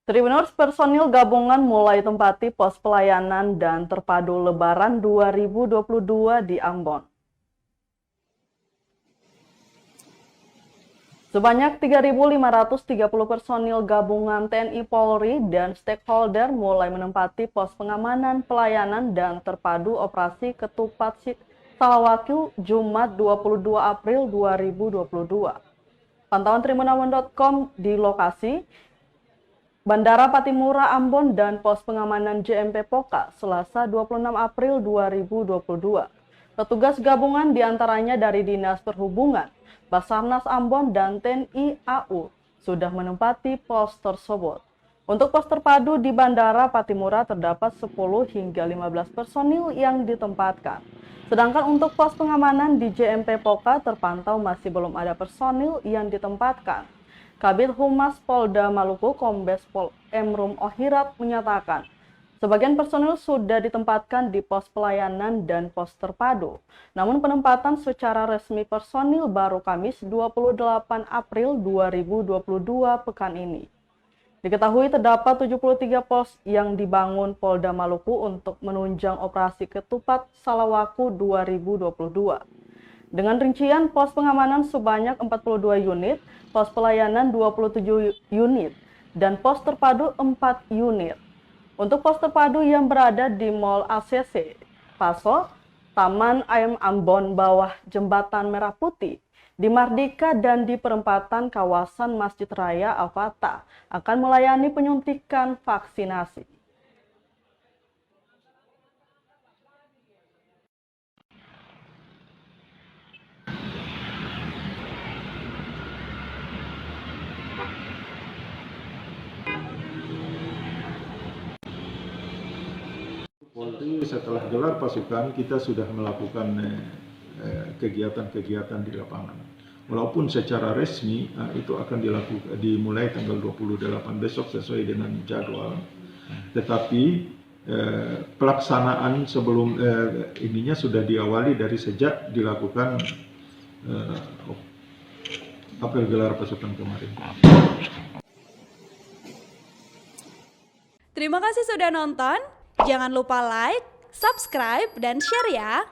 Tribuners personil gabungan mulai tempati pos pelayanan dan terpadu Lebaran 2022 di Ambon. Sebanyak 3.530 personil gabungan TNI Polri dan stakeholder mulai menempati pos pengamanan pelayanan dan terpadu operasi Ketupat Salawaku Jumat 22 April 2022. Pantauan Tribunawon.com di lokasi Bandara Patimura Ambon dan pos pengamanan JMP Poka Selasa 26 April 2022. Petugas gabungan diantaranya dari Dinas Perhubungan, Basarnas Ambon, dan TNI AU sudah menempati pos tersebut. Untuk pos terpadu di Bandara Patimura terdapat 10 hingga 15 personil yang ditempatkan. Sedangkan untuk pos pengamanan di JMP Poka terpantau masih belum ada personil yang ditempatkan. Kabid Humas Polda Maluku Kombes Pol Emrum Ohirat menyatakan, sebagian personil sudah ditempatkan di pos pelayanan dan pos terpadu. Namun penempatan secara resmi personil baru Kamis 28 April 2022 pekan ini. Diketahui terdapat 73 pos yang dibangun Polda Maluku untuk menunjang operasi Ketupat Salawaku 2022. Dengan rincian pos pengamanan sebanyak 42 unit, pos pelayanan 27 unit, dan pos terpadu 4 unit. Untuk pos terpadu yang berada di Mall ACC, Paso, Taman Ayam Ambon bawah Jembatan Merah Putih, di Mardika dan di perempatan kawasan Masjid Raya Al-Fatah akan melayani penyuntikan vaksinasi. Polri setelah gelar pasukan kita sudah melakukan kegiatan-kegiatan di lapangan. Walaupun secara resmi itu akan dimulai tanggal 28 besok sesuai dengan jadwal. Tetapi pelaksanaan sebelum ininya sudah diawali dari sejak dilakukan apel gelar pasukan kemarin. Terima kasih sudah nonton. Jangan lupa like, subscribe, dan share ya.